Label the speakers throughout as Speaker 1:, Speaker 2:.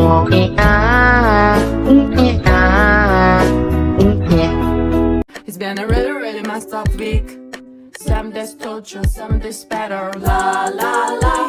Speaker 1: It's been a really, really messed up week. Some days torture, some days better. La la la,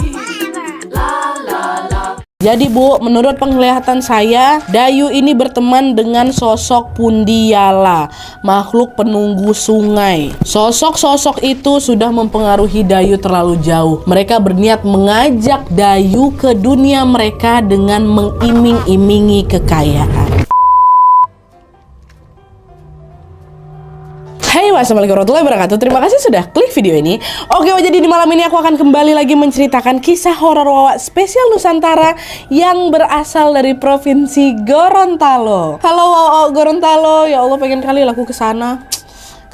Speaker 1: la la la.
Speaker 2: Jadi Bu, menurut penglihatan saya, Dayu ini berteman dengan sosok Pundiala, makhluk penunggu sungai. Sosok-sosok itu sudah mempengaruhi Dayu terlalu jauh. Mereka berniat mengajak Dayu ke dunia mereka dengan mengiming-imingi kekayaan. Hai, wassalamualaikum warahmatullahi wabarakatuh. Terima kasih sudah klik video ini. Oke, jadi di malam ini aku akan kembali lagi menceritakan kisah horor Wawa spesial Nusantara yang berasal dari provinsi Gorontalo. Halo Wawa Gorontalo, ya Allah pengen kali aku ke sana.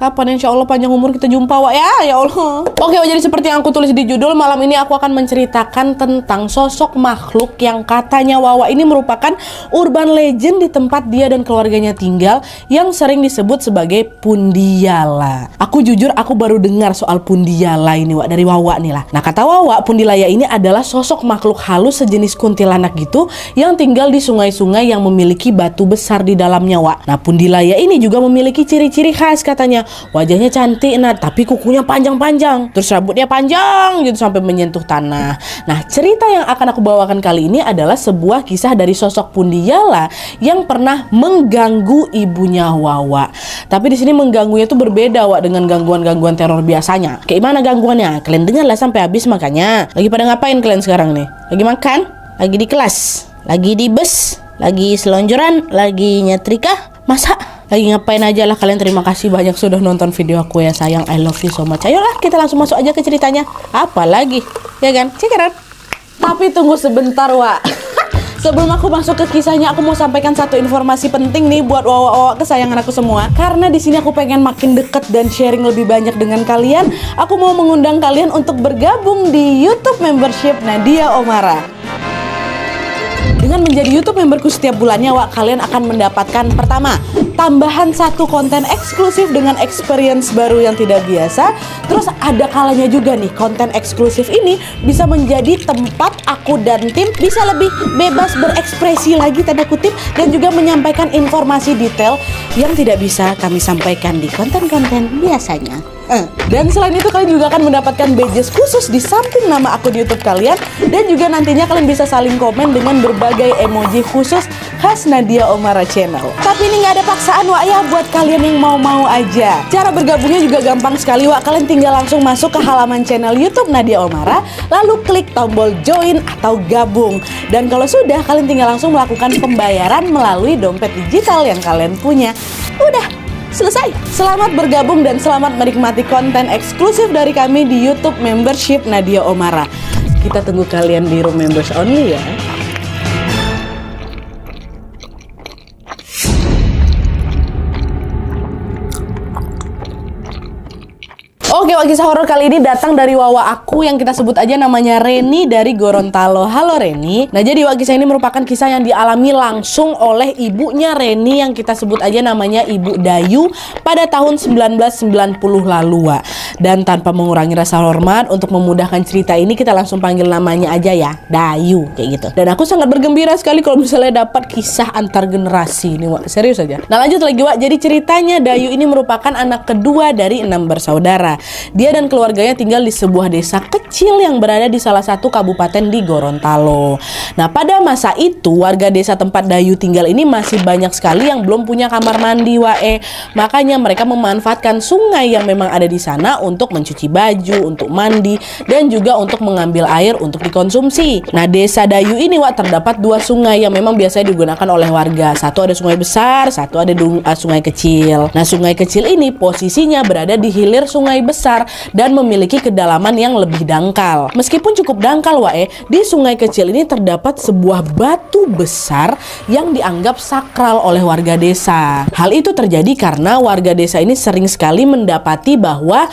Speaker 2: Kapan insya Allah panjang umur kita jumpa Wak ya Allah. Oke, jadi seperti yang aku tulis di judul, malam ini aku akan menceritakan tentang sosok makhluk yang katanya Wawa ini merupakan urban legend di tempat dia dan keluarganya tinggal, yang sering disebut sebagai Pundiala. Aku jujur aku baru dengar soal Pundiala ini Wak dari Wawa nih lah. Nah, kata Wawa, Pundilaya ini adalah sosok makhluk halus sejenis kuntilanak gitu yang tinggal di sungai-sungai yang memiliki batu besar di dalamnya Wak. Nah, Pundilaya ini juga memiliki ciri-ciri khas katanya. Wajahnya cantik tapi kukunya panjang-panjang, terus rambutnya panjang gitu sampai menyentuh tanah. Nah, cerita yang akan aku bawakan kali ini adalah sebuah kisah dari sosok Pundiala yang pernah mengganggu ibunya Wawa. Tapi di sini mengganggunya itu berbeda Wak dengan gangguan-gangguan teror biasanya. Kayak mana gangguannya? Kalian dengarlah sampai habis makanya. Lagi pada ngapain kalian sekarang nih? Lagi makan? Lagi di kelas? Lagi di bus? Lagi selonjoran? Lagi nyetrika? Masa? Lagi ngapain aja lah kalian. Terima kasih banyak sudah nonton video aku ya sayang. I love you so much. Ayolah kita langsung masuk aja ke ceritanya. Apa lagi? Ya kan? Check it out. Tapi tunggu sebentar Wak. Sebelum aku masuk ke kisahnya, aku mau sampaikan satu informasi penting nih buat Wawa kesayangan aku semua. Karena di sini aku pengen makin deket dan sharing lebih banyak dengan kalian. Aku mau mengundang kalian untuk bergabung di YouTube membership Nadia Omara. Dengan menjadi YouTube memberku setiap bulannya Wak, kalian akan mendapatkan pertama, tambahan satu konten eksklusif dengan experience baru yang tidak biasa. Terus ada kalanya juga nih, konten eksklusif ini bisa menjadi tempat aku dan tim bisa lebih bebas berekspresi lagi tanda kutip, dan juga menyampaikan informasi detail yang tidak bisa kami sampaikan di konten-konten biasanya. Dan selain itu kalian juga akan mendapatkan badges khusus di samping nama aku di YouTube kalian, dan juga nantinya kalian bisa saling komen dengan berbagai emoji khusus khas Nadia Omara Channel. Tapi ini nggak ada paksaan Wak ya, buat kalian yang mau-mau aja. Cara bergabungnya juga gampang sekali Wak. Kalian tinggal langsung masuk ke halaman channel YouTube Nadia Omara, lalu klik tombol join atau gabung. Dan kalau sudah, kalian tinggal langsung melakukan pembayaran melalui dompet digital yang kalian punya. Udah selesai. Selamat bergabung dan selamat menikmati konten eksklusif dari kami di YouTube membership Nadia Omara. Kita tunggu kalian di room members only ya. Oke, kisah horor kali ini datang dari Wawa aku yang kita sebut aja namanya Reni dari Gorontalo. Halo Reni. Nah, jadi kisah ini merupakan kisah yang dialami langsung oleh ibunya Reni yang kita sebut aja namanya Ibu Dayu pada tahun 1990 lalu Wak. Dan tanpa mengurangi rasa hormat, untuk memudahkan cerita ini kita langsung panggil namanya aja ya, Dayu kayak gitu. Dan aku sangat bergembira sekali kalau misalnya dapat kisah antar generasi ini Wak. Serius aja. Nah, lanjut lagi Wak. Jadi ceritanya Dayu ini merupakan anak kedua dari 6 bersaudara. Dia dan keluarganya tinggal di sebuah desa kecil yang berada di salah satu kabupaten di Gorontalo. Nah, pada masa itu warga desa tempat Dayu tinggal ini masih banyak sekali yang belum punya kamar mandi Wae. Makanya mereka memanfaatkan sungai yang memang ada di sana untuk mencuci baju, untuk mandi, dan juga untuk mengambil air untuk dikonsumsi. Nah, desa Dayu ini Wak terdapat 2 sungai yang memang biasanya digunakan oleh warga. Satu ada sungai besar, satu ada sungai kecil. Nah, sungai kecil ini posisinya berada di hilir sungai besar dan memiliki kedalaman yang lebih dangkal. Meskipun cukup dangkal Wae, di sungai kecil ini terdapat sebuah batu besar yang dianggap sakral oleh warga desa. Hal itu terjadi karena warga desa ini sering sekali mendapati bahwa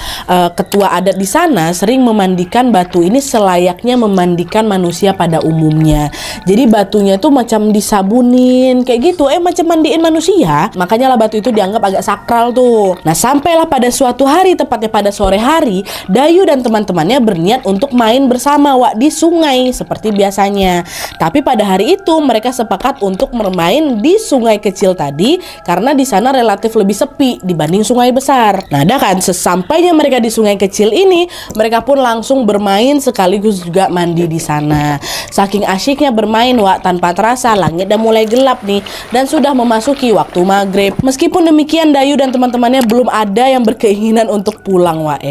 Speaker 2: ketua adat di sana sering memandikan batu ini selayaknya memandikan manusia pada umumnya. Jadi batunya tuh macam disabunin kayak gitu, macam mandiin manusia. Makanya lah batu itu dianggap agak sakral tuh. Nah, sampailah pada suatu hari, tepatnya pada sore hari, Dayu dan teman-temannya berniat berniat untuk main bersama Wak di sungai seperti biasanya. Tapi pada hari itu mereka sepakat untuk bermain di sungai kecil tadi karena di sana relatif lebih sepi dibanding sungai besar. Nah, ada kan sesampainya mereka di sungai kecil ini, mereka pun langsung bermain sekaligus juga mandi di sana. Saking asyiknya bermain Wak, tanpa terasa langit udah mulai gelap nih dan sudah memasuki waktu maghrib. Meskipun demikian, Dayu dan teman-temannya belum ada yang berkeinginan untuk pulang Wak.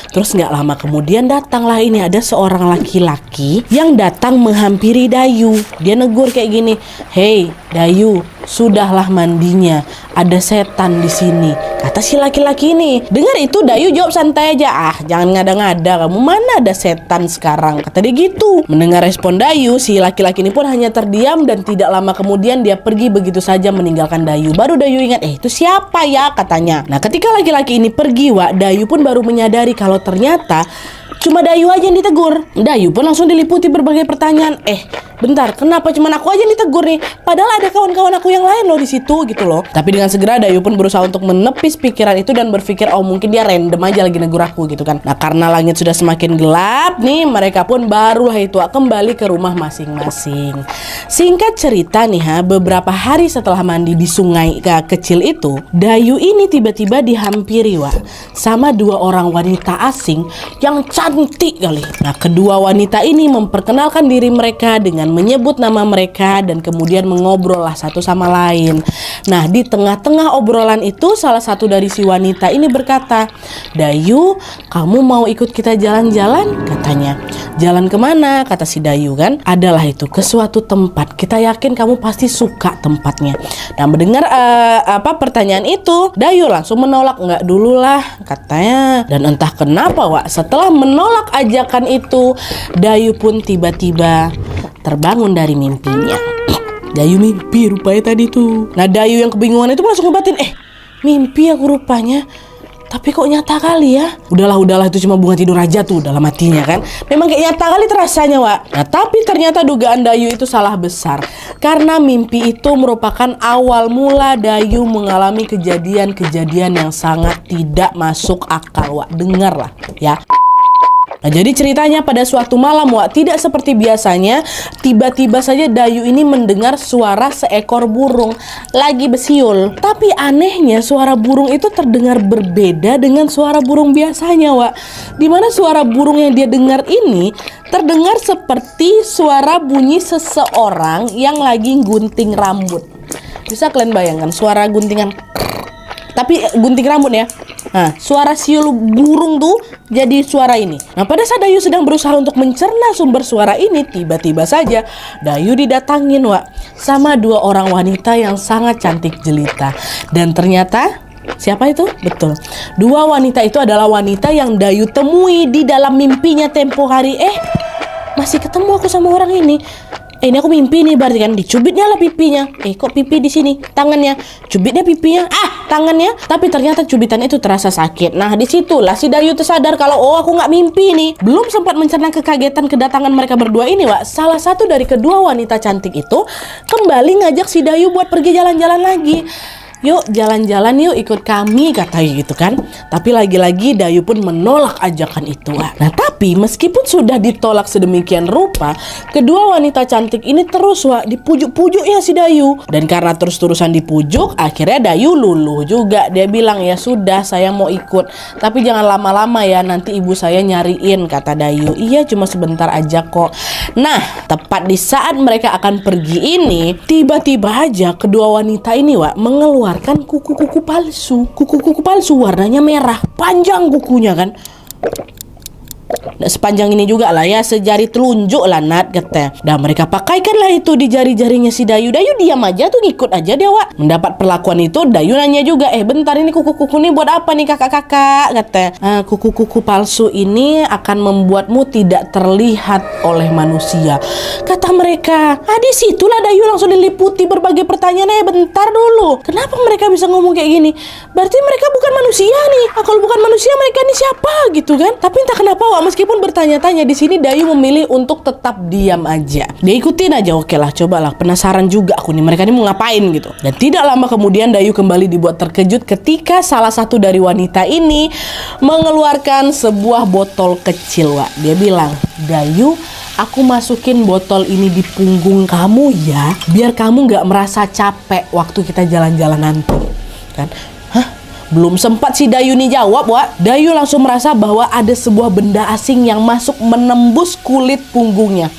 Speaker 2: Terus nggak lama kemudian datanglah ini ada seorang laki-laki yang datang menghampiri Dayu. Dia negur kayak gini, "Hei Dayu, sudahlah mandinya. Ada setan di sini," kata si laki-laki ini. Dengar itu Dayu jawab santai aja, "Ah, jangan ngada-ngada kamu, mana ada setan sekarang," kata dia gitu. Mendengar respon Dayu, si laki-laki ini pun hanya terdiam dan tidak lama kemudian dia pergi begitu saja meninggalkan Dayu. Baru Dayu ingat, itu siapa ya katanya. Nah, ketika laki-laki ini pergi Wak, Dayu pun baru menyadari kalau ternyata cuma Dayu aja yang ditegur. Dayu pun langsung diliputi berbagai pertanyaan. Bentar, kenapa cuma aku aja yang ditegur nih? Padahal ada kawan-kawan aku yang lain loh di situ gitu loh. Tapi dengan segera Dayu pun berusaha untuk menepis pikiran itu dan berpikir, oh mungkin dia random aja lagi negur aku gitu kan. Nah, karena langit sudah semakin gelap nih, mereka pun barulah itu kembali ke rumah masing-masing. Singkat cerita nih beberapa hari setelah mandi di sungai kecil itu, Dayu ini tiba-tiba dihampiri Wak sama dua orang wanita asing yang cantik kali. Nah, kedua wanita ini memperkenalkan diri mereka dengan menyebut nama mereka dan kemudian mengobrol lah satu sama lain. Nah, di tengah-tengah obrolan itu salah satu dari si wanita ini berkata, "Dayu, kamu mau ikut kita jalan-jalan?" katanya. "Jalan kemana?" kata si Dayu kan. "Adalah itu ke suatu tempat. Kita yakin kamu pasti suka tempatnya." Nah, mendengar pertanyaan itu, Dayu langsung menolak. "Enggak dulu lah," katanya. Dan entah kenapa Wak, setelah menolak ajakan itu, Dayu pun tiba-tiba terbangun dari mimpinya. Dayu mimpi rupanya tadi tuh. Nah, Dayu yang kebingungan itu langsung ngebatin, mimpi aku rupanya. Tapi kok nyata kali ya? Udahlah itu cuma bunga tidur aja tuh dalam hatinya kan. Memang kayak nyata kali terasanya Wak. Nah, tapi ternyata dugaan Dayu itu salah besar. Karena mimpi itu merupakan awal mula Dayu mengalami kejadian-kejadian yang sangat tidak masuk akal Wak. Dengarlah ya. Nah, jadi ceritanya pada suatu malam Wak, tidak seperti biasanya, tiba-tiba saja Dayu ini mendengar suara seekor burung lagi besiul. Tapi anehnya suara burung itu terdengar berbeda dengan suara burung biasanya Wak. Dimana suara burung yang dia dengar ini terdengar seperti suara bunyi seseorang yang lagi gunting rambut. Bisa kalian bayangkan suara guntingan, tapi gunting rambut ya. Nah, suara siul burung tuh jadi suara ini. Nah, pada saat Dayu sedang berusaha untuk mencerna sumber suara ini, tiba-tiba saja Dayu didatangin Wak sama dua orang wanita yang sangat cantik jelita. Dan ternyata siapa itu? Betul, dua wanita itu adalah wanita yang Dayu temui di dalam mimpinya tempo hari. Masih ketemu aku sama orang ini. Ini aku mimpi nih, berarti kan dicubitnya lah pipinya. Kok pipi di sini? Tangannya. Cubitnya pipinya. Tangannya. Tapi ternyata cubitan itu terasa sakit. Nah, disitulah si Dayu tersadar kalau aku nggak mimpi nih. Belum sempat mencerna kekagetan kedatangan mereka berdua ini Wak, salah satu dari kedua wanita cantik itu kembali ngajak si Dayu buat pergi jalan-jalan lagi. "Yuk jalan-jalan yuk, ikut kami," katanya gitu kan. Tapi lagi-lagi Dayu pun menolak ajakan itu. Nah, tapi meskipun sudah ditolak sedemikian rupa, kedua wanita cantik ini terus Wak dipujuk-pujuk ya si Dayu. Dan karena terus-terusan dipujuk, akhirnya Dayu luluh juga. Dia bilang, "Ya sudah, saya mau ikut, tapi jangan lama-lama ya, nanti ibu saya nyariin," kata Dayu. "Iya, cuma sebentar aja kok." Nah, tepat di saat mereka akan pergi ini, tiba-tiba aja kedua wanita ini Wak mengeluarkan kuku-kuku palsu. Kuku-kuku palsu warnanya merah, panjang kukunya kan. Nah, sepanjang ini juga lah ya, sejari telunjuk lah Nat katanya. Dan mereka pakaikanlah itu di jari-jarinya si Dayu. Dayu diam aja tuh, ngikut aja dia Wak. Mendapat perlakuan itu, Dayu nanya juga, bentar ini kuku-kuku ini buat apa nih kakak-kakak, katanya. "Kuku-kuku palsu ini akan membuatmu tidak terlihat oleh manusia," kata mereka. Disitulah Dayu langsung diliputi berbagai pertanyaan. Bentar dulu, kenapa mereka bisa ngomong kayak gini? Berarti mereka bukan manusia nih. Kalau bukan manusia, mereka ini siapa gitu kan? Tapi entah kenapa Wak, Wak, meskipun bertanya-tanya di sini Dayu memilih untuk tetap diam aja. Dia ikutin aja, oke lah, cobalah, penasaran juga aku nih mereka ini mau ngapain gitu. Dan tidak lama kemudian Dayu kembali dibuat terkejut ketika salah satu dari wanita ini mengeluarkan sebuah botol kecil, Wak. Dia bilang, Dayu, aku masukin botol ini di punggung kamu ya, biar kamu gak merasa capek waktu kita jalan-jalan nanti. Kan? Hah? Belum sempat si Dayu nih jawab, Wak, Dayu langsung merasa bahwa ada sebuah benda asing yang masuk menembus kulit punggungnya.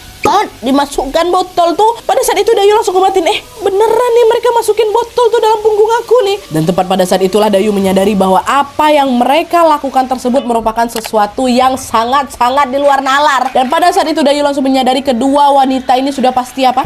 Speaker 2: Dimasukkan botol tuh. Pada saat itu Dayu langsung kematin, beneran nih mereka masukin botol tuh dalam punggung aku nih. Dan tepat pada saat itulah Dayu menyadari bahwa apa yang mereka lakukan tersebut merupakan sesuatu yang sangat-sangat di luar nalar. Dan pada saat itu Dayu langsung menyadari kedua wanita ini sudah pasti apa?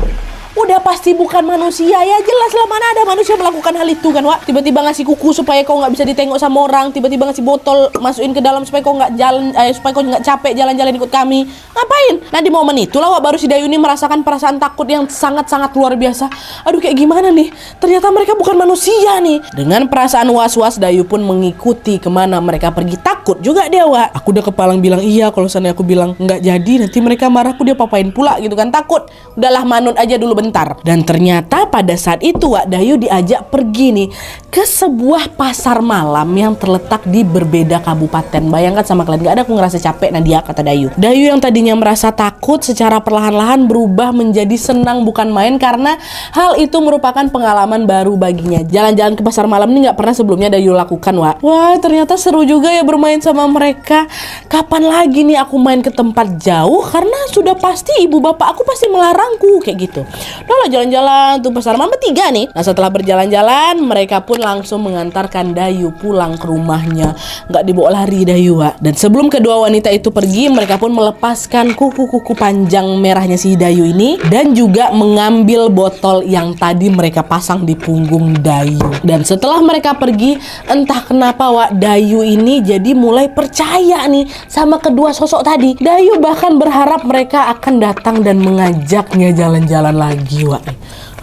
Speaker 2: Udah pasti bukan manusia, ya jelas lah, mana ada manusia melakukan hal itu kan, Wak. Tiba-tiba ngasih kuku supaya kau nggak bisa ditengok sama orang, tiba-tiba ngasih botol masukin ke dalam supaya kau nggak jalan, supaya kau nggak capek jalan-jalan ikut kami. Ngapain? Nah di momen itulah, Wak, baru si Dayu ini merasakan perasaan takut yang sangat-sangat luar biasa. Aduh, kayak gimana nih? Ternyata mereka bukan manusia nih. Dengan perasaan was-was, Dayu pun mengikuti kemana mereka pergi. Takut juga dia, Wak. Aku udah kepalang bilang iya, kalau sana aku bilang nggak jadi, nanti mereka marah, aku dia papain pula gitu kan, takut. Udahlah, manut aja dulu bentar. Dan ternyata pada saat itu, Wak, Dayu diajak pergi nih ke sebuah pasar malam yang terletak di berbeda kabupaten. Bayangkan sama kalian, gak ada aku ngerasa capek, Nadia, kata Dayu. Dayu yang tadinya merasa takut secara perlahan-lahan berubah menjadi senang bukan main karena hal itu merupakan pengalaman baru baginya. Jalan-jalan ke pasar malam ini gak pernah sebelumnya Dayu lakukan, Wak. Wah, ternyata seru juga ya bermain sama mereka. Kapan lagi nih aku main ke tempat jauh, karena sudah pasti ibu bapak aku pasti melarangku kayak gitu. Udah lah, jalan-jalan tuh pasar malam bertiga nih. Nah setelah berjalan-jalan, mereka pun langsung mengantarkan Dayu pulang ke rumahnya. Nggak dibawa lari Dayu, Wak. Dan sebelum kedua wanita itu pergi, mereka pun melepaskan kuku-kuku panjang merahnya si Dayu ini dan juga mengambil botol yang tadi mereka pasang di punggung Dayu. Dan setelah mereka pergi, entah kenapa, Wak, Dayu ini jadi mulai percaya nih sama kedua sosok tadi. Dayu bahkan berharap mereka akan datang dan mengajaknya jalan-jalan lagi, Wak.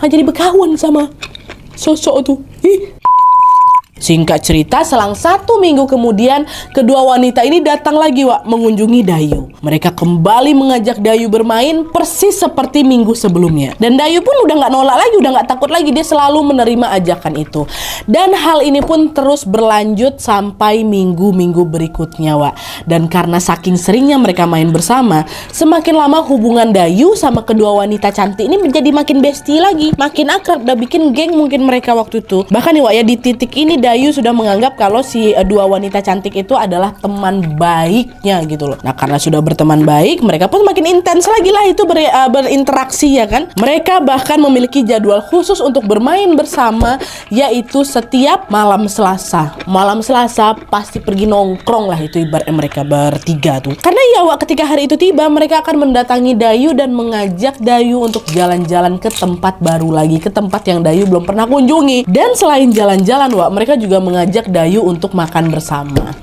Speaker 2: Jadi berkawan sama sosok tuh. Singkat cerita, selang 1 minggu kemudian, kedua wanita ini datang lagi, Wak, mengunjungi Dayu. Mereka kembali mengajak Dayu bermain persis seperti minggu sebelumnya. Dan Dayu pun udah gak nolak lagi, udah gak takut lagi. Dia selalu menerima ajakan itu. Dan hal ini pun terus berlanjut sampai minggu-minggu berikutnya, Wak. Dan karena saking seringnya mereka main bersama, semakin lama hubungan Dayu sama kedua wanita cantik ini menjadi makin bestie lagi, makin akrab. Udah bikin geng mungkin mereka waktu itu. Bahkan nih, Wak, ya, di titik ini Dayu sudah menganggap kalau si dua wanita cantik itu adalah teman baiknya gitu loh. Nah karena sudah berteman baik, mereka pun makin intens lagi lah itu berinteraksi, ya kan. Mereka bahkan memiliki jadwal khusus untuk bermain bersama, yaitu setiap malam Selasa. Malam Selasa pasti pergi nongkrong lah, itu ibaratnya mereka bertiga tuh. Karena ya, Wak, ketika hari itu tiba, mereka akan mendatangi Dayu dan mengajak Dayu untuk jalan-jalan ke tempat baru lagi, ke tempat yang Dayu belum pernah kunjungi. Dan selain jalan-jalan, Wak, mereka juga mengajak Dayu untuk makan bersama.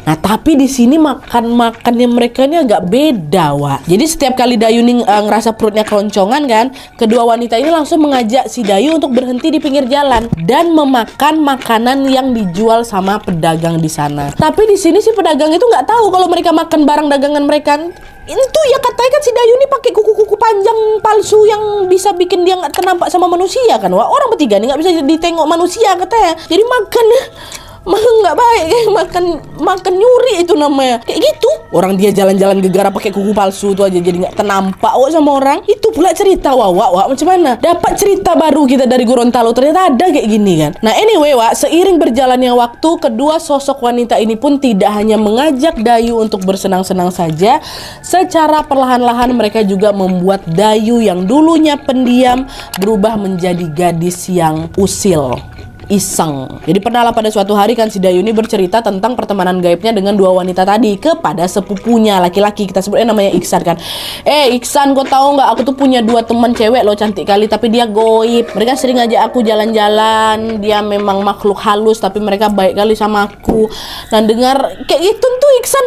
Speaker 2: Nah tapi di sini makannya mereka ini agak beda, Wak. Jadi setiap kali Dayu nih ngerasa perutnya keloncongan kan, kedua wanita ini langsung mengajak si Dayu untuk berhenti di pinggir jalan dan memakan makanan yang dijual sama pedagang di sana. Tapi di sini si pedagang itu nggak tahu kalau mereka makan barang dagangan mereka. Itu ya katanya kan si Dayu ini pakai kuku-kuku panjang palsu yang bisa bikin dia nggak ternampak sama manusia kan, Wak. Orang bertiga nih nggak bisa ditengok manusia katanya. Jadi makannya nggak baik, makan nyuri itu namanya, kayak gitu. Orang dia jalan-jalan gegara pakai kuku palsu itu aja jadi nggak ternampak, Wak, sama orang. Itu pula cerita, Wak, macam mana? Dapat cerita baru kita dari Gorontalo, ternyata ada kayak gini kan. Nah anyway, Wak, seiring berjalannya waktu, kedua sosok wanita ini pun tidak hanya mengajak Dayu untuk bersenang-senang saja. Secara perlahan-lahan mereka juga membuat Dayu yang dulunya pendiam berubah menjadi gadis yang usil, iseng. Jadi pernahlah pada suatu hari kan si Dayu ini bercerita tentang pertemanan gaibnya dengan dua wanita tadi kepada sepupunya laki-laki, kita sebutnya namanya Iksan kan. Iksan, kau tahu nggak, aku tuh punya 2 teman cewek loh, cantik kali, tapi dia goib. Mereka sering ngajak aku jalan-jalan, dia memang makhluk halus tapi mereka baik kali sama aku. Nah dengar kayak gitu tuh Iksan,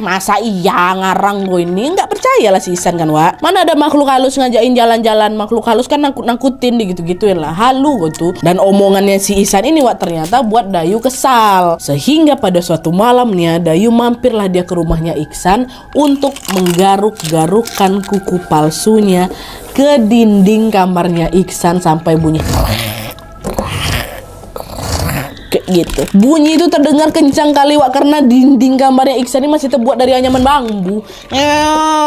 Speaker 2: masa iya ngarang gue ini, nggak percaya lah si Iksan kan, Wak. Mana ada makhluk halus ngajakin jalan-jalan, makhluk halus kan nangkut-nangkutin gitu-gituin lah, halu gue tuh. Dan omongan omongannya si Ihsan ini Wak ternyata buat Dayu kesal. Sehingga pada suatu malamnya Dayu mampirlah dia ke rumahnya Ihsan untuk menggaruk-garukkan kuku palsunya ke dinding kamarnya Ihsan sampai bunyi kayak gitu. Bunyi itu terdengar kencang kali Wak karena dinding kamarnya Ihsan ini masih terbuat dari anyaman bambu.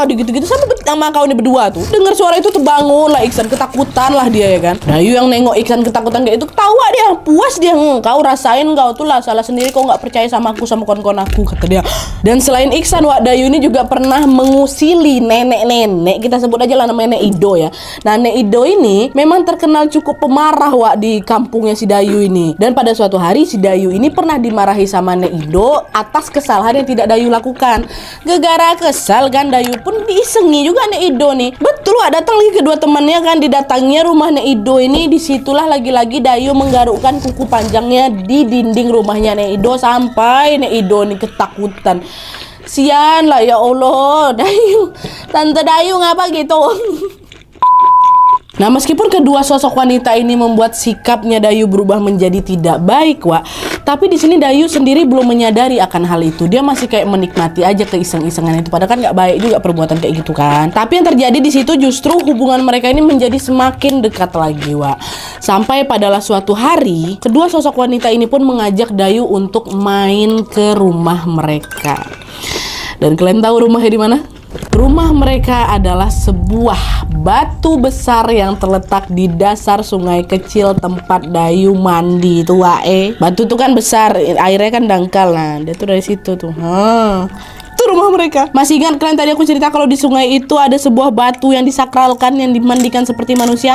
Speaker 2: Gitu-gitu sama kau ini berdua tuh. Dengar suara itu terbangun lah Ihsan, ketakutan lah dia ya kan. Dayu yang nengok Ihsan ketakutan kayak itu ketawa dia, puas dia. Kau rasain kau tuh lah salah sendiri, kau nggak percaya sama aku sama kawan-kawan aku kata dia. Dan selain Ihsan Wak, Dayu ini juga pernah mengusili nenek-nenek, kita sebut aja lah namanya Nek Ido ya. Nah Nek Ido ini memang terkenal cukup pemarah Wak di kampungnya si Dayu ini. Dan pada suatu hari si Dayu ini pernah dimarahi sama Nek Ido atas kesalahan yang tidak Dayu lakukan. Gegara kesal kan Dayu pun diisengi juga Nek Ido nih. Betul Wak, datang lagi kedua temannya kan, didatangnya rumah Nek Ido ini. Disitulah lagi-lagi Dayu menggarukkan kuku panjangnya di dinding rumahnya Nek Ido sampai Nek Ido nih ketakutan. Sian lah ya Allah, Dayu, Tante Dayu ngapa gitu? Nah meskipun kedua sosok wanita ini membuat sikapnya Dayu berubah menjadi tidak baik Wak, tapi di sini Dayu sendiri belum menyadari akan hal itu. Dia masih kayak menikmati aja keiseng-isengan itu, padahal kan nggak baik juga perbuatan kayak gitu kan. Tapi yang terjadi di situ justru hubungan mereka ini menjadi semakin dekat lagi Wak. Sampai padalah suatu hari kedua sosok wanita ini pun mengajak Dayu untuk main ke rumah mereka. Dan kalian tahu rumahnya di mana? Rumah mereka adalah sebuah batu besar yang terletak di dasar sungai kecil tempat Dayu mandi itu Wak. Batu tuh kan besar, airnya kan dangkal. Nah, dia tuh dari situ tuh. Itu rumah mereka. Masih ingat kalian tadi aku cerita kalau di sungai itu ada sebuah batu yang disakralkan yang dimandikan seperti manusia.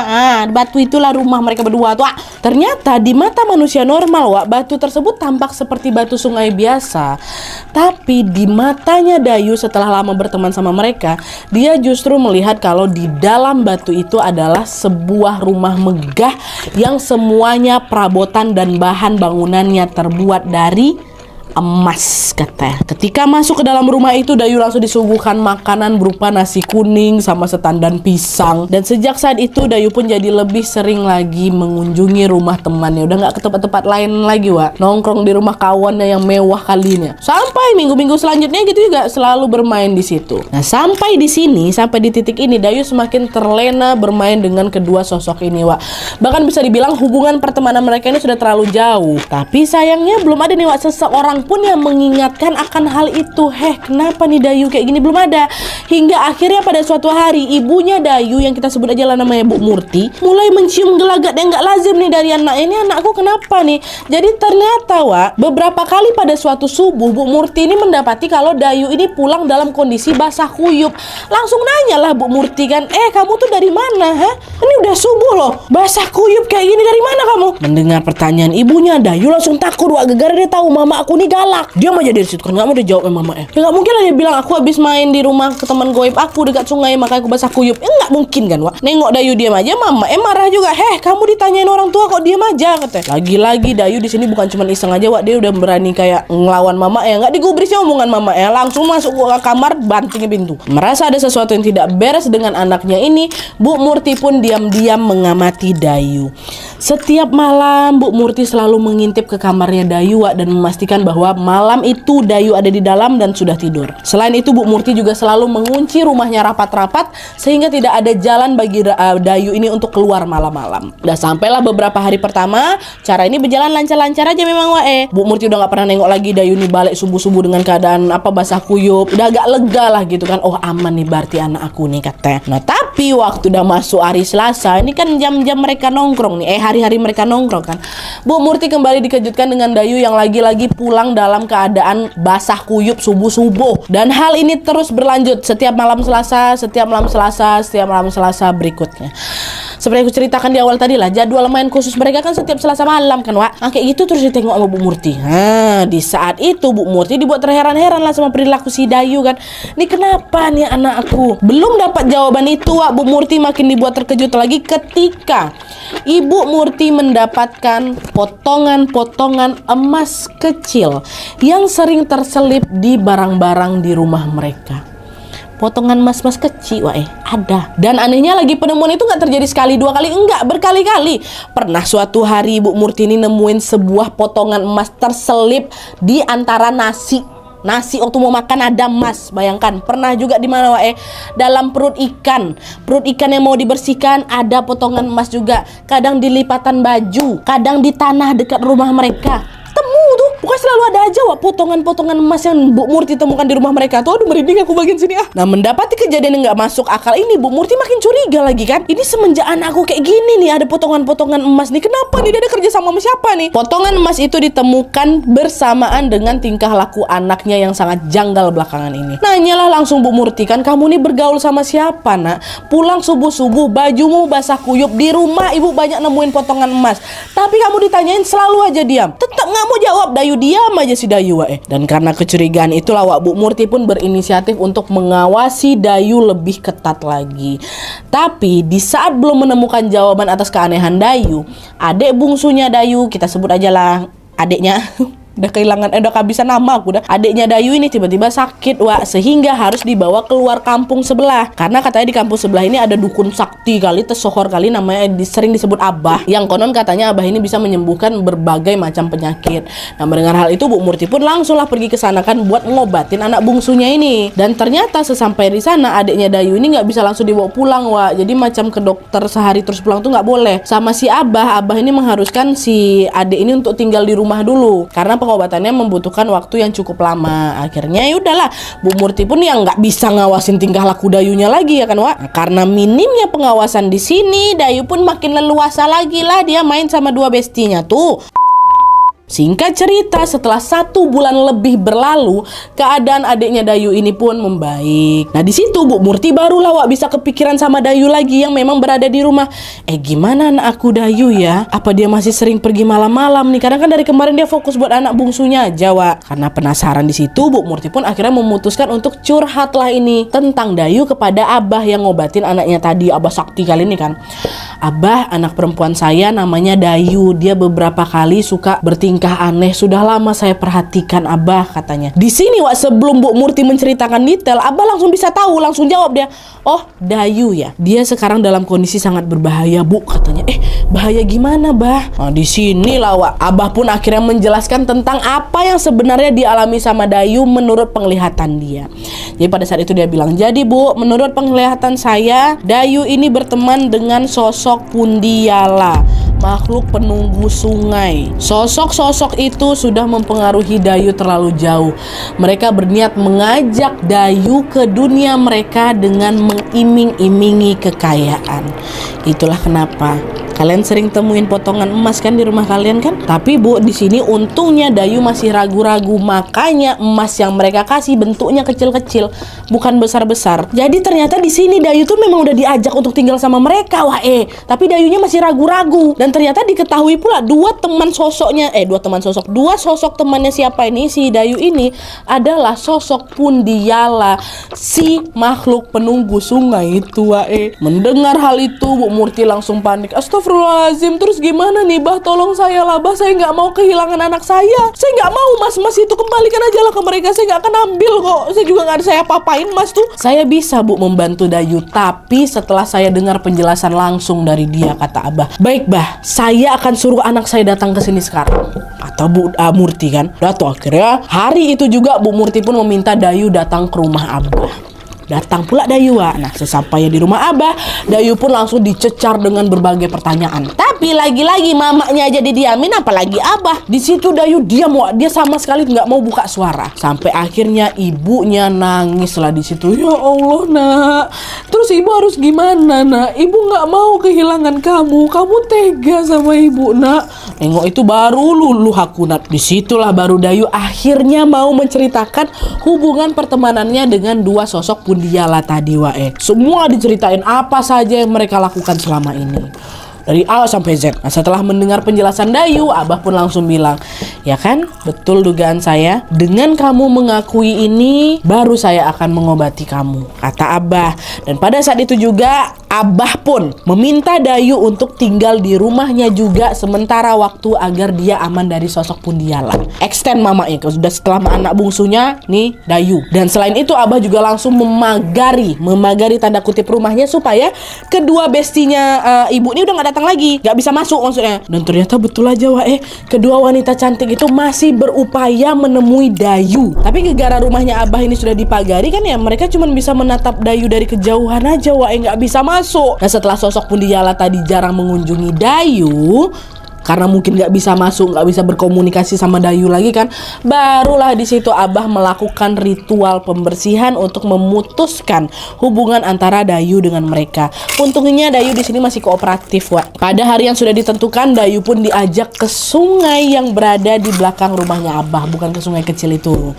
Speaker 2: Batu itulah rumah mereka berdua tuh. Ternyata di mata manusia normal Wak, batu tersebut tampak seperti batu sungai biasa. Tapi di matanya Dayu setelah lama berteman sama mereka, dia justru melihat kalau di dalam batu itu adalah sebuah rumah megah yang semuanya perabotan dan bahan bangunannya terbuat dari emas katanya. Ketika masuk ke dalam rumah itu, Dayu langsung disuguhkan makanan berupa nasi kuning sama setandan pisang. Dan sejak saat itu Dayu pun jadi lebih sering lagi mengunjungi rumah temannya. Udah nggak ke tempat-tempat lain lagi Wak, nongkrong di rumah kawannya yang mewah kalinya. Sampai minggu-minggu selanjutnya gitu juga selalu bermain di situ. Nah sampai di sini, sampai di titik ini Dayu semakin terlena bermain dengan kedua sosok ini Wak. Bahkan bisa dibilang hubungan pertemanan mereka ini sudah terlalu jauh. Tapi sayangnya belum ada nih Wak seseorang pun yang mengingatkan akan hal itu. Kenapa nih Dayu kayak gini? Belum ada. Hingga akhirnya pada suatu hari ibunya Dayu yang kita sebut aja lah namanya Bu Murti mulai mencium gelagat yang gak lazim nih dari anaknya. Ini anakku kenapa nih? Jadi ternyata Wak, beberapa kali pada suatu subuh Bu Murti ini mendapati kalau Dayu ini pulang dalam kondisi basah kuyup. Langsung nanya lah Bu Murti kan, kamu tuh dari mana? Ini udah subuh loh, basah kuyup kayak gini, dari mana kamu? Mendengar pertanyaan ibunya, Dayu langsung takut Wak, gegara dia tahu mama aku nih galak. Dia mah jadi situ kan nggak mau dijawab sama mama ya. Nggak mungkin lah dia bilang aku habis main di rumah ke teman goib aku dekat sungai makanya aku basah kuyup. Nggak mungkin kan Wak. Nengok Dayu diam aja, mama marah juga. Kamu ditanyain orang tua kok diam aja katanya. Lagi-lagi Dayu di sini bukan cuma iseng aja Wak, dia udah berani kayak ngelawan mama ya. Nggak digubrisnya omongan mama ya, langsung masuk ke kamar bantingnya pintu. Merasa ada sesuatu yang tidak beres dengan anaknya ini, Bu Murti pun diam-diam mengamati Dayu. Setiap malam Bu Murti selalu mengintip ke kamarnya Dayu Wak, dan memastikan bahwa malam itu Dayu ada di dalam dan sudah tidur. Selain itu Bu Murti juga selalu mengunci rumahnya rapat-rapat sehingga tidak ada jalan bagi Dayu ini untuk keluar malam-malam. Udah sampailah beberapa hari pertama, cara ini berjalan lancar-lancar aja memang Wak. Bu Murti udah gak pernah nengok lagi Dayu nih balik subuh-subuh dengan keadaan basah kuyup. Udah agak lega lah gitu kan. Oh aman nih berarti anak aku nih katanya. Nah tapi waktu udah masuk hari Selasa, ini kan jam-jam mereka nongkrong nih, hari-hari mereka nongkrong kan, Bu Murti kembali dikejutkan dengan Dayu yang lagi-lagi pulang dalam keadaan basah kuyup subuh-subuh. Dan hal ini terus berlanjut setiap malam Selasa berikutnya. Seperti aku ceritakan di awal tadi lah, jadwal main khusus mereka kan setiap Selasa malam kan Wak. Kayak gitu terus ditengok sama Bu Murti. Di saat itu Bu Murti dibuat terheran-heran lah sama perilaku si Dayu kan. Ini kenapa nih anak aku? Belum dapat jawaban itu Wak, Bu Murti makin dibuat terkejut lagi ketika Ibu Murti mendapatkan potongan-potongan emas kecil yang sering terselip di barang-barang di rumah mereka. potongan emas-emas kecil, ada. Dan anehnya lagi penemuan itu nggak terjadi sekali, 2 kali, enggak, berkali-kali. Pernah suatu hari Ibu Murti ini nemuin sebuah potongan emas terselip di antara nasi waktu mau makan ada emas. Bayangkan. Pernah juga di mana dalam perut ikan yang mau dibersihkan ada potongan emas juga. Kadang di lipatan baju, kadang di tanah dekat rumah mereka. Temu tuh, bukan selalu ada aja potongan-potongan emas yang Bu Murti temukan di rumah mereka tuh. Aduh, merinding aku bagian sini. Nah, mendapati kejadian yang nggak masuk akal ini, Bu Murti makin curiga lagi kan. Ini semenjak anakku kayak gini nih, ada potongan-potongan emas nih. Kenapa nih? Dia ada kerja sama siapa nih? Potongan emas itu ditemukan bersamaan dengan tingkah laku anaknya yang sangat janggal belakangan ini. Nanyalah langsung Bu Murti, kan kamu nih bergaul sama siapa, Nak? Pulang subuh-subuh bajumu basah kuyup, di rumah ibu banyak nemuin potongan emas, tapi kamu ditanyain selalu aja diam. Tetap nggak mau jawab. Dayu diam aja si Dayu. Dan karena kecurigaan itulah Bu Murti pun berinisiatif untuk mengawasi Dayu lebih ketat lagi. Tapi di saat belum menemukan jawaban atas keanehan Dayu, adik bungsunya Dayu, kita sebut aja lah adiknya, udah kehilangan, udah kehabisan nama aku dah. Adiknya Dayu ini tiba-tiba sakit, sehingga harus dibawa keluar kampung sebelah. Karena katanya di kampung sebelah ini ada dukun sakti kali, tersohor kali, namanya sering disebut Abah. Yang konon katanya Abah ini bisa menyembuhkan berbagai macam penyakit. Nah, mendengar hal itu Bu Murti pun langsunglah pergi ke sana kan buat ngobatin anak bungsunya ini. Dan ternyata sesampai di sana adiknya Dayu ini nggak bisa langsung dibawa pulang, Jadi macam ke dokter sehari terus pulang tuh nggak boleh. Sama si Abah ini mengharuskan si adik ini untuk tinggal di rumah dulu karena pengobatannya membutuhkan waktu yang cukup lama. Akhirnya ya udahlah, Bu Murti pun yang nggak bisa ngawasin tingkah laku Dayunya lagi ya kan, Nah, karena minimnya pengawasan di sini, Dayu pun makin leluasa lagi lah dia main sama 2 bestinya tuh. Singkat cerita, setelah 1 bulan lebih berlalu, keadaan adiknya Dayu ini pun membaik. Nah, di situ Bu Murti barulah bisa kepikiran sama Dayu lagi yang memang berada di rumah. Gimana anak aku Dayu ya? Apa dia masih sering pergi malam-malam nih? Karena kan dari kemarin dia fokus buat anak bungsunya aja, Karena penasaran di situ, Bu Murti pun akhirnya memutuskan untuk curhat lah ini tentang Dayu kepada Abah yang ngobatin anaknya tadi, Abah Sakti kali ini kan. Abah, anak perempuan saya namanya Dayu. Dia beberapa kali suka bertingkah aneh. Sudah lama saya perhatikan Abah, katanya. Di sini sebelum Bu Murti menceritakan detail, Abah langsung bisa tahu, langsung jawab dia. Oh, Dayu ya. Dia sekarang dalam kondisi sangat berbahaya, Bu, katanya. Bahaya gimana, Bah? Nah, di sinilah Abah pun akhirnya menjelaskan tentang apa yang sebenarnya dialami sama Dayu menurut penglihatan dia. Jadi pada saat itu dia bilang, jadi Bu, menurut penglihatan saya, Dayu ini berteman dengan sosok Pundiala, makhluk penunggu sungai. Sosok-sosok itu sudah mempengaruhi Dayu terlalu jauh. Mereka berniat mengajak Dayu ke dunia mereka dengan mengiming-imingi kekayaan. Itulah kenapa kalian sering temuin potongan emas kan di rumah kalian kan? Tapi Bu, di sini untungnya Dayu masih ragu-ragu, makanya emas yang mereka kasih bentuknya kecil-kecil, bukan besar-besar. Jadi ternyata di sini Dayu tuh memang udah diajak untuk tinggal sama mereka, tapi Dayunya masih ragu-ragu. Dan ternyata diketahui pula dua sosok temannya siapa ini, si Dayu ini adalah sosok Pundiala, si makhluk penunggu sungai itu, Mendengar hal itu Bu Murti langsung panik. Astagfirullahaladzim, terus gimana nih, Bah? Tolong saya lah, Bah, saya nggak mau kehilangan anak saya. Saya nggak mau mas itu, kembalikan aja lah ke mereka. Saya nggak akan ambil kok. Saya juga nggak ada saya apa-apain mas tuh. Saya bisa Bu membantu Dayu, tapi setelah saya dengar penjelasan langsung dari dia, kata Abah. Baik Bah, saya akan suruh anak saya datang ke sini sekarang, kata Bu Murti kan. Tuh akhirnya hari itu juga Bu Murti pun meminta Dayu datang ke rumah Abah. Datang pula Dayu. Nah, sesampainya di rumah Abah, Dayu pun langsung dicecar dengan berbagai pertanyaan. Tapi lagi-lagi mamanya aja didiamin, apalagi Abah. Di situ Dayu diam, dia sama sekali nggak mau buka suara. Sampai akhirnya ibunya nangis lah di situ. Ya Allah, Nak. Terus ibu harus gimana, Nak? Ibu nggak mau kehilangan kamu. Kamu tega sama ibu, Nak. Nengok itu baru luluh aku, Nak. Disitulah baru Dayu akhirnya mau menceritakan hubungan pertemanannya dengan 2 sosok Pundiala tadi, Semua diceritain apa saja yang mereka lakukan selama ini. dari A sampai Z. Nah, setelah mendengar penjelasan Dayu, Abah pun langsung bilang, ya kan, betul dugaan saya. Dengan kamu mengakui ini, baru saya akan mengobati kamu, kata Abah. Dan pada saat itu juga Abah pun meminta Dayu untuk tinggal di rumahnya juga sementara waktu agar dia aman dari sosok Pundiala. Extend mamanya, sudah setelah anak bungsunya nih Dayu. Dan selain itu Abah juga langsung memagari tanda kutip rumahnya supaya kedua bestinya ibu ini udah gak datang lagi, gak bisa masuk maksudnya. Dan ternyata betul aja kedua wanita cantik itu masih berupaya menemui Dayu. Tapi gara-gara rumahnya Abah ini sudah dipagari kan ya, mereka cuma bisa menatap Dayu dari kejauhan aja gak bisa masuk. Nah, setelah sosok Pundiala tadi jarang mengunjungi Dayu karena mungkin gak bisa masuk, gak bisa berkomunikasi sama Dayu lagi kan, barulah di situ Abah melakukan ritual pembersihan untuk memutuskan hubungan antara Dayu dengan mereka. Untungnya Dayu di sini masih kooperatif, Pada hari yang sudah ditentukan, Dayu pun diajak ke sungai yang berada di belakang rumahnya Abah, bukan ke sungai kecil itu.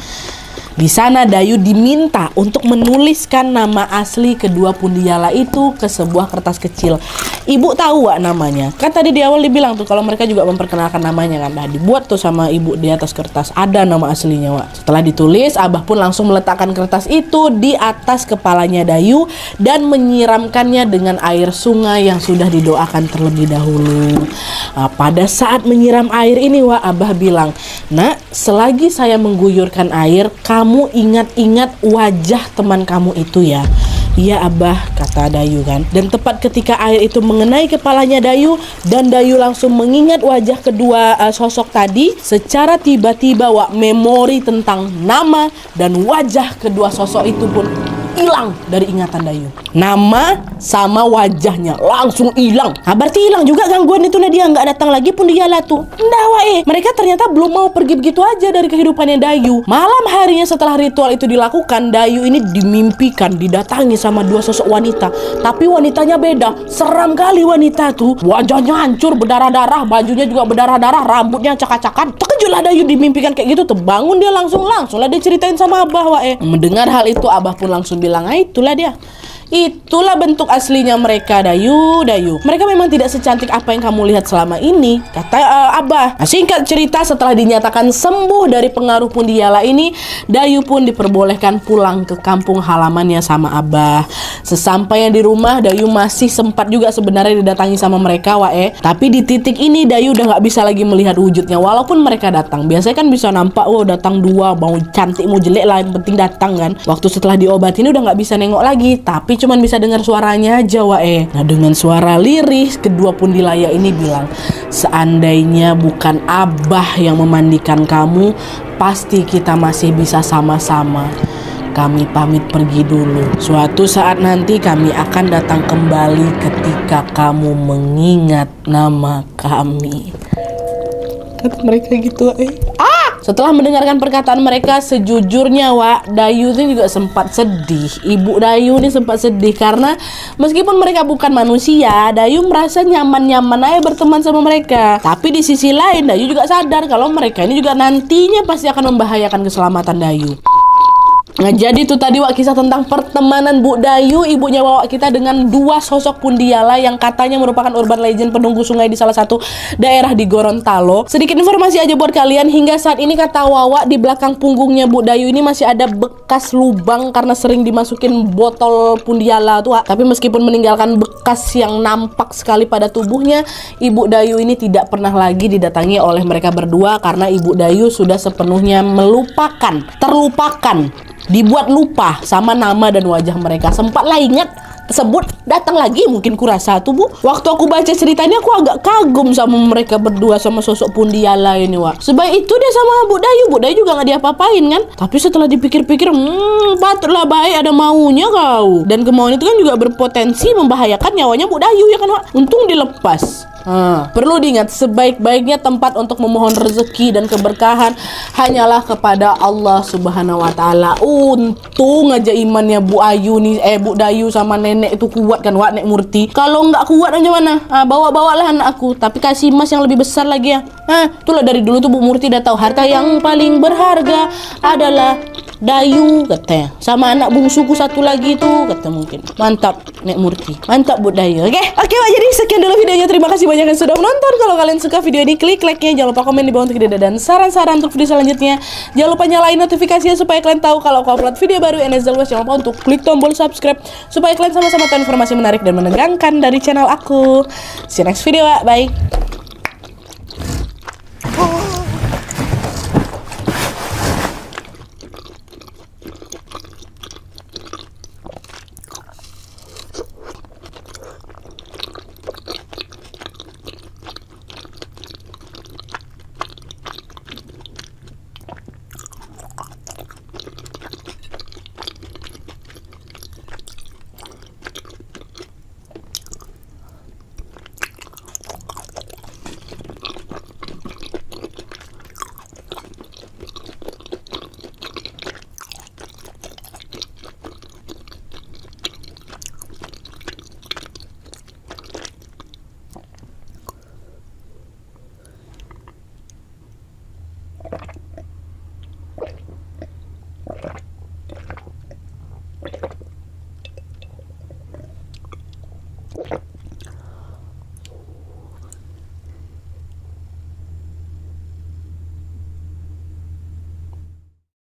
Speaker 2: Di sana Dayu diminta untuk menuliskan nama asli kedua Pundiala itu ke sebuah kertas kecil. Ibu tahu namanya? Kan tadi di awal dibilang tuh kalau mereka juga memperkenalkan namanya kan. Nah, dibuat tuh sama ibu di atas kertas. Ada nama aslinya, Setelah ditulis, Abah pun langsung meletakkan kertas itu di atas kepalanya Dayu dan menyiramkannya dengan air sungai yang sudah didoakan terlebih dahulu. Nah, pada saat menyiram air ini, Abah bilang, "Nak, selagi saya mengguyurkan air, kamu ingat-ingat wajah teman kamu itu ya." "Iya Abah," kata Dayu kan. Dan tepat ketika air itu mengenai kepalanya Dayu dan Dayu langsung mengingat wajah kedua sosok tadi, secara tiba-tiba memori tentang nama dan wajah kedua sosok itu pun hilang dari ingatan Dayu. Nama sama wajahnya langsung hilang. Nah, berarti hilang juga gangguan itu dia nggak datang lagi Pundiala tuh. Ndah mereka ternyata belum mau pergi begitu aja dari kehidupannya Dayu. Malam harinya setelah ritual itu dilakukan, Dayu ini dimimpikan didatangi sama dua sosok wanita. Tapi wanitanya beda. Seram kali wanita tuh. Wajahnya hancur, berdarah-darah, bajunya juga berdarah-darah, rambutnya acak-acakan. Terkejutlah Dayu dimimpikan kayak gitu. Terbangun dia langsung lah dia ceritain sama Abah. Mendengar hal itu Abah pun langsung bilang, itulah dia. Itulah bentuk aslinya mereka, Dayu. Mereka memang tidak secantik apa yang kamu lihat selama ini, kata Abah. Nah, singkat cerita, setelah dinyatakan sembuh dari pengaruh Pundiala ini, Dayu pun diperbolehkan pulang ke kampung halamannya sama Abah. Sesampainya di rumah, Dayu masih sempat juga sebenarnya didatangi sama mereka, Tapi di titik ini Dayu udah nggak bisa lagi melihat wujudnya, walaupun mereka datang. Biasanya kan bisa nampak, datang dua, mau cantik mau jelek lah, yang penting datang kan. Waktu setelah diobatin udah nggak bisa nengok lagi, tapi cuman bisa dengar suaranya aja, Nah, dengan suara lirih, kedua Pundilaya ini bilang, "Seandainya bukan Abah yang memandikan kamu, pasti kita masih bisa sama-sama. Kami pamit pergi dulu. Suatu saat nanti kami akan datang kembali ketika kamu mengingat nama kami." Kata mereka gitu, Setelah mendengarkan perkataan mereka, sejujurnya Dayu ini juga sempat sedih. Ibu Dayu ini sempat sedih karena meskipun mereka bukan manusia, Dayu merasa nyaman-nyaman aja berteman sama mereka. Tapi di sisi lain Dayu juga sadar kalau mereka ini juga nantinya pasti akan membahayakan keselamatan Dayu. Nah, jadi itu tadi kisah tentang pertemanan Bu Dayu, ibunya kita dengan dua sosok Pundiala yang katanya merupakan urban legend penunggu sungai di salah satu daerah di Gorontalo. Sedikit informasi aja buat kalian, hingga saat ini kata di belakang punggungnya Bu Dayu ini masih ada bekas lubang karena sering dimasukin botol Pundiala tuh. Tapi meskipun meninggalkan bekas yang nampak sekali pada tubuhnya, Ibu Dayu ini tidak pernah lagi didatangi oleh mereka berdua karena Ibu Dayu sudah sepenuhnya terlupakan, dibuat lupa sama nama dan wajah mereka. Sempatlah ingat tersebut datang lagi, mungkin kurasa tuh Bu. Waktu aku baca ceritanya aku agak kagum sama mereka berdua, sama sosok Pundiala ini Sebaik itu dia sama Bu Dayu juga gak diapa-apain kan. Tapi setelah dipikir-pikir, patutlah baik ada maunya kau. Dan kemauan itu kan juga berpotensi membahayakan nyawanya Bu Dayu ya kan Untung dilepas. Perlu diingat, sebaik-baiknya tempat untuk memohon rezeki dan keberkahan hanyalah kepada Allah Subhanahu wa Ta'ala. Untung aja imannya Bu Dayu sama nenek itu kuat kan, Nek Murti. Kalau nggak kuat aja mana? Bawa-bawalah anak aku, tapi kasih emas yang lebih besar lagi ya. Itulah dari dulu tuh Bu Murti udah tahu harta yang paling berharga adalah Dayu katanya. Sama anak bungsuku satu lagi tuh kata mungkin. Mantap Nek Murti. Mantap Bu Dayu. Oke, Wak, jadi sekian dulu videonya. Terima kasih banyak yang sudah menonton. Kalau kalian suka video ini, klik like-nya. Jangan lupa komen di bawah untuk ide dan saran-saran untuk video selanjutnya. Jangan lupa nyalain notifikasinya supaya kalian tahu kalau aku upload video baru. And as always, jangan lupa untuk klik tombol subscribe supaya kalian sama-sama tahu informasi menarik dan menegangkan dari channel aku. See you next video, Wak. Bye.